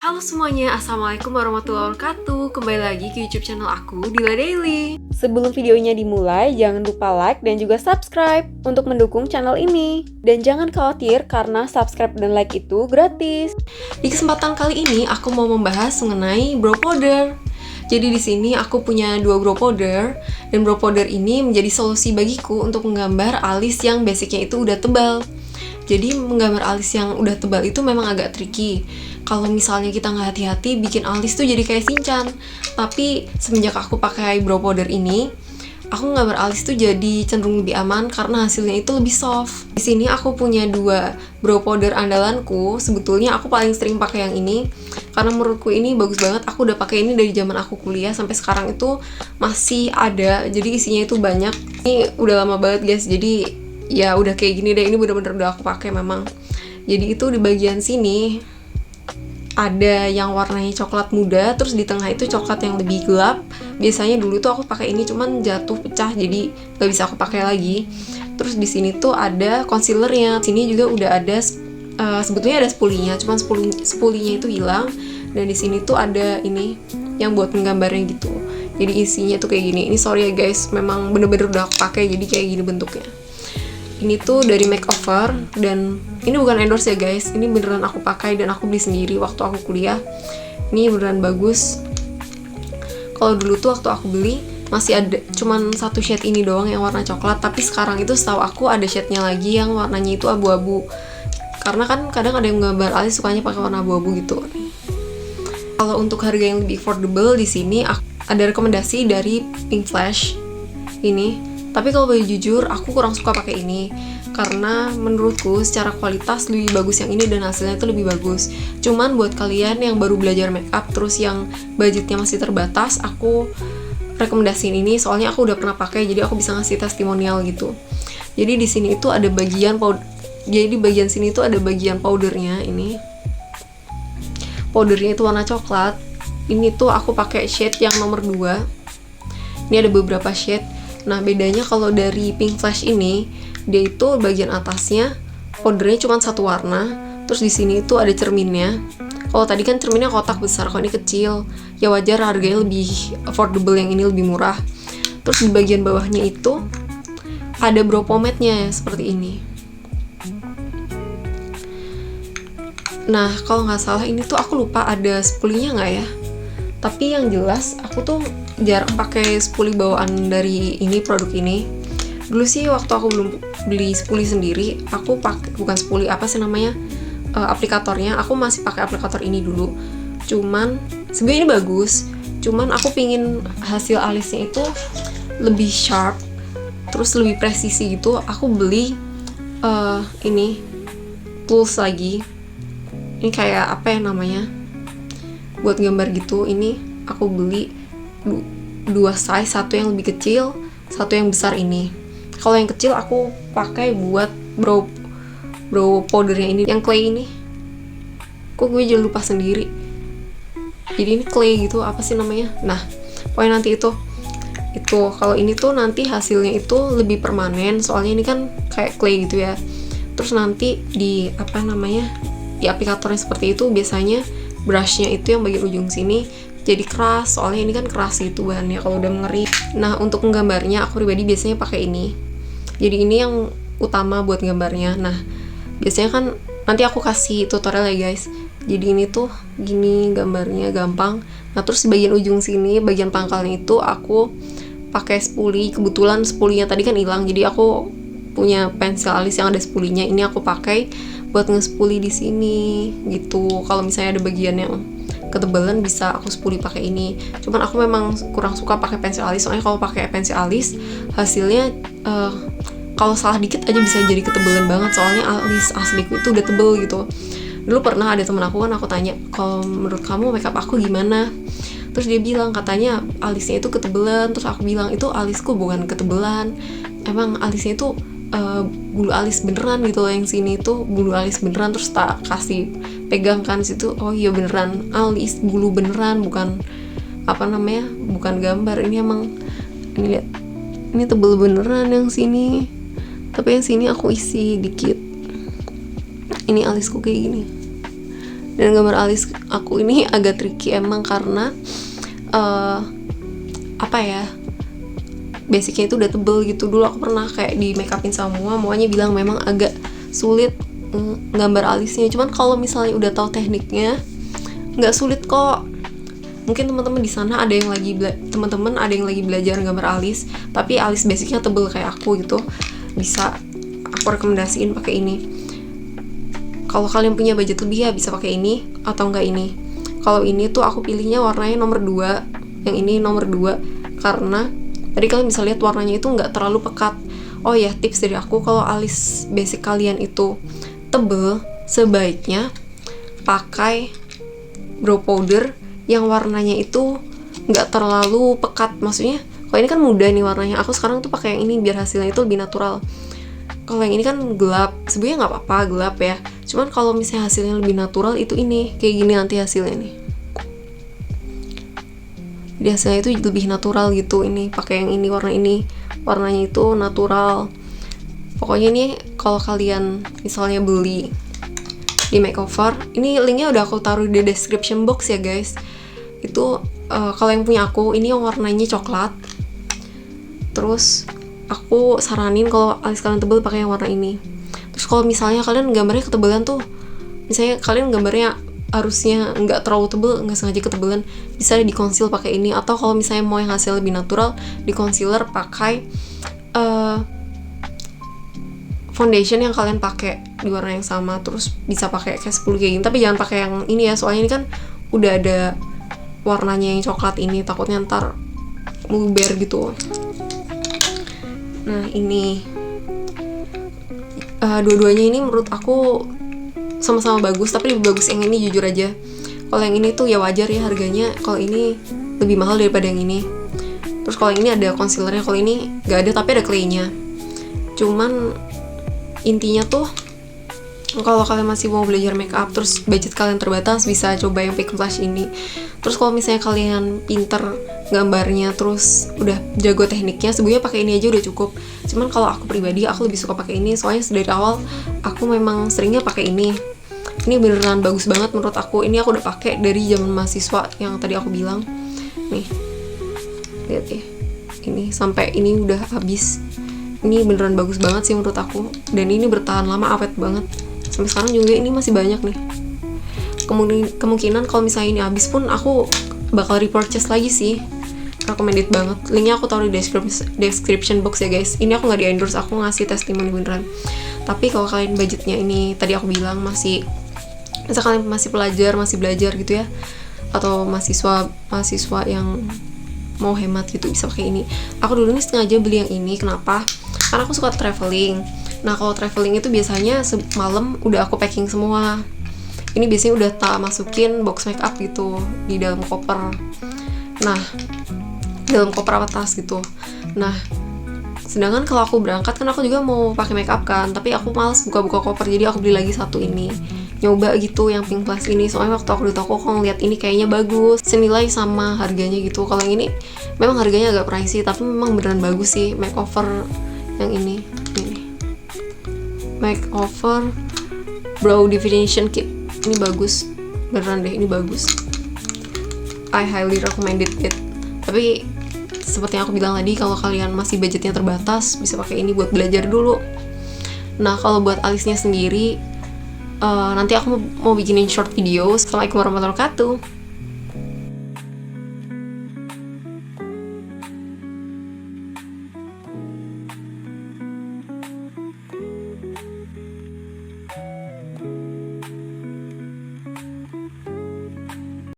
Halo semuanya, Assalamualaikum warahmatullahi wabarakatuh. Kembali lagi ke YouTube channel aku, Dila Daily. Sebelum videonya dimulai, jangan lupa like dan juga subscribe untuk mendukung channel ini. Dan jangan khawatir karena subscribe dan like itu gratis. Di kesempatan kali ini, aku mau membahas mengenai brow powder. Jadi di sini aku punya 2 brow powder, dan brow powder ini menjadi solusi bagiku untuk menggambar alis yang basicnya itu udah tebal. Jadi menggambar alis yang udah tebal itu memang agak tricky. Kalau misalnya kita nggak hati-hati, bikin alis tuh jadi kayak Shinchan. Tapi semenjak aku pakai brow powder ini, aku nggambar alis tuh jadi cenderung lebih aman karena hasilnya itu lebih soft. Di sini aku punya 2 brow powder andalanku. Sebetulnya aku paling sering pakai yang ini karena menurutku ini bagus banget. Aku udah pakai ini dari zaman aku kuliah sampai sekarang itu masih ada. Jadi isinya itu banyak. Ini udah lama banget guys. Jadi ya udah kayak gini deh. Ini bener-bener udah aku pakai memang. Jadi itu di bagian sini ada yang warnanya coklat muda, terus di tengah itu coklat yang lebih gelap. Biasanya dulu tuh aku pakai ini cuman jatuh pecah jadi gak bisa aku pakai lagi. Terus di sini tuh ada concealernya. Sini juga udah ada sebetulnya ada spulinya, cuman spulinya itu hilang. Dan di sini tuh ada ini yang buat menggambarnya gitu. Jadi isinya tuh kayak gini. Ini sorry ya guys, memang bener-bener udah aku pakai jadi kayak gini bentuknya. Ini tuh dari Makeover, dan ini bukan endorse ya guys, ini beneran aku pakai dan aku beli sendiri waktu aku kuliah. Ini beneran bagus. Kalau dulu tuh waktu aku beli masih ada cuman satu shade ini doang yang warna coklat, tapi sekarang itu setahu aku ada shade-nya lagi yang warnanya itu abu-abu. Karena kan kadang ada yang gambar alis sukanya pakai warna abu-abu gitu. Kalau untuk harga yang lebih affordable di sini ada rekomendasi dari Pink Flash ini. Tapi kalau boleh jujur, aku kurang suka pakai ini karena menurutku secara kualitas lebih bagus yang ini dan hasilnya itu lebih bagus. Cuman buat kalian yang baru belajar makeup terus yang budgetnya masih terbatas, aku rekomendasiin ini soalnya aku udah pernah pakai, jadi aku bisa ngasih testimonial gitu. Jadi di sini itu ada bagian jadi di bagian sini itu ada bagian powdernya ini. Powdernya itu warna coklat. Ini tuh aku pakai shade yang nomor 2. Ini ada beberapa shade. Nah, bedanya kalau dari Pink Flash ini, dia itu bagian atasnya powdernya cuma satu warna, terus di sini itu ada cerminnya. Kalau tadi kan cerminnya kotak besar, kalau ini kecil. Ya wajar harganya lebih affordable, yang ini lebih murah. Terus di bagian bawahnya itu ada brow pomade-nya seperti ini. Nah, kalau nggak salah ini tuh aku lupa ada spulinya nggak ya. Tapi yang jelas aku tuh jarang pakai spuli bawaan dari ini, produk ini. Dulu sih waktu aku belum beli spuli sendiri, aku pakai bukan spuli, apa sih namanya, aplikatornya. Aku masih pakai aplikator ini dulu. Cuman sebenarnya ini bagus, cuman aku pingin hasil alisnya itu lebih sharp, terus lebih presisi gitu. Aku beli ini tools lagi. Ini kayak apa ya namanya, buat gambar gitu. Ini aku beli 2 size, satu yang lebih kecil, satu yang besar ini. Kalau yang kecil aku pakai buat brow powdernya ini, yang clay ini. Kok gue jadi lupa sendiri. Jadi ini clay gitu, apa sih namanya? Nah, pokoknya nanti itu kalau ini tuh nanti hasilnya itu lebih permanen, soalnya ini kan kayak clay gitu ya. Terus nanti di apa namanya, di aplikatornya seperti itu, biasanya brushnya itu yang bagian ujung sini jadi keras, soalnya ini kan keras gitu bahannya kalau udah mengering. Nah, untuk menggambarnya aku pribadi biasanya pakai ini. Jadi ini yang utama buat gambarnya. Nah, biasanya kan nanti aku kasih tutorial ya guys. Jadi ini tuh gini gambarnya, gampang. Nah, terus di bagian ujung sini, bagian pangkalnya itu aku pakai spuli. Kebetulan spulinya tadi kan hilang, jadi aku punya pensil alis yang ada spulinya. Ini aku pakai buat nge-spuli di sini gitu. Kalau misalnya ada bagian yang ketebalan bisa aku spuli pakai ini. Cuman aku memang kurang suka pakai pensil alis, soalnya kalau pakai pensil alis hasilnya kalau salah dikit aja bisa jadi ketebalan banget, soalnya alis asliku itu udah tebel gitu. Dulu pernah ada temen aku kan, aku tanya, kalau menurut kamu makeup aku gimana? Terus dia bilang katanya alisnya itu ketebalan. Terus aku bilang itu alisku bukan ketebalan, emang alisnya itu bulu alis beneran gitu loh, yang sini tuh bulu alis beneran. Terus tak kasih pegang kan situ, oh iya beneran alis, bulu beneran, bukan apa namanya, bukan gambar. Ini emang, ini lihat, ini tebel beneran yang sini, tapi yang sini aku isi dikit. Ini alisku kayak gini. Dan gambar alis aku ini agak tricky emang karena apa ya, basicnya itu udah tebel gitu. Dulu aku pernah kayak di make upin semua, semuanya bilang memang agak sulit gambar alisnya. Cuman kalau misalnya udah tahu tekniknya nggak sulit kok. Mungkin teman-teman di sana ada yang lagi teman-teman ada yang lagi belajar gambar alis tapi alis basicnya tebel kayak aku gitu, bisa aku rekomendasiin pakai ini. Kalau kalian punya budget lebih ya bisa pakai ini atau enggak ini. Kalau ini tuh aku pilihnya warnanya nomor 2, yang ini nomor 2 karena tadi kalian bisa lihat warnanya itu nggak terlalu pekat. Oh ya, tips dari aku, kalau alis basic kalian itu tebel, sebaiknya pakai brow powder yang warnanya itu nggak terlalu pekat. Maksudnya kalau ini kan muda nih warnanya, aku sekarang tuh pakai yang ini biar hasilnya itu lebih natural. Kalau yang ini kan gelap, sebenarnya nggak apa-apa gelap ya, cuman kalau misalnya hasilnya lebih natural itu ini kayak gini nanti hasilnya nih. Jadi hasilnya itu lebih natural gitu. Ini pakai yang ini, warnanya itu natural. Pokoknya ini kalau kalian misalnya beli di makeover, ini linknya udah aku taruh di description box ya guys. Itu kalau yang punya aku ini yang warnanya coklat. Terus aku saranin kalau alis kalian tebal pakai yang warna ini. Terus kalau misalnya kalian gambarnya ketebalan tuh, misalnya kalian gambarnya harusnya nggak terlalu tebal, nggak sengaja ketebalan, bisa di conceal pakai ini. Atau kalau misalnya mau yang hasil lebih natural, di concealer pakai foundation yang kalian pakai di warna yang sama. Terus bisa pakai kayak 10 kayak gini, tapi jangan pakai yang ini ya, soalnya ini kan udah ada warnanya yang coklat ini, takutnya ntar meluber gitu. Nah ini dua-duanya ini menurut aku sama-sama bagus, tapi lebih bagus yang ini jujur aja. Kalau yang ini tuh ya wajar ya harganya, kalau ini lebih mahal daripada yang ini. Terus kalau yang ini ada concealernya, kalau ini gak ada tapi ada claynya. Cuman intinya tuh kalau kalian masih mau belajar makeup terus budget kalian terbatas, bisa coba yang Pick Flash ini. Terus kalau misalnya kalian pinter gambarnya terus udah jago tekniknya, sebenarnya pakai ini aja udah cukup. Cuman kalau aku pribadi aku lebih suka pakai ini, soalnya dari awal aku memang seringnya pakai ini. Ini beneran bagus banget menurut aku. Ini aku udah pakai dari zaman mahasiswa yang tadi aku bilang. Nih, lihat ya, ini sampai ini udah habis. Ini beneran bagus banget sih menurut aku, dan ini bertahan lama, awet banget. Sampai sekarang juga ini masih banyak nih. Kemungkinan kalau misalnya ini habis pun aku bakal repurchase lagi sih. Recommended banget. Linknya aku taruh di description box ya guys. Ini aku nggak di endorse, aku ngasih testimoni beneran. Tapi kalau kalian budgetnya ini tadi aku bilang masih, misal kalian masih pelajar, masih belajar gitu ya, atau mahasiswa yang mau hemat gitu, bisa pakai ini. Aku dulu nih sengaja beli yang ini, kenapa? Karena aku suka traveling. Nah kalau traveling itu biasanya semalam udah aku packing semua. Ini biasanya udah tak masukin box makeup gitu di dalam koper. Nah, dalam koper apa tas gitu. Nah, sedangkan kalau aku berangkat kan aku juga mau pakai makeup kan, tapi aku males buka-buka koper, jadi aku beli lagi satu ini. Nyoba gitu yang Pink Plus ini, soalnya waktu aku di toko aku ngeliat ini kayaknya bagus, senilai sama harganya gitu. Kalau yang ini memang harganya agak pricey, tapi memang beneran bagus sih makeover yang ini makeover brow definition kit. Ini bagus beneran deh, ini bagus, I highly recommended it. Tapi seperti yang aku bilang tadi, kalau kalian masih budgetnya terbatas, bisa pakai ini buat belajar dulu. Nah kalau buat alisnya sendiri, nanti aku mau bikinin short video. Assalamualaikum warahmatullahi wabarakatuh.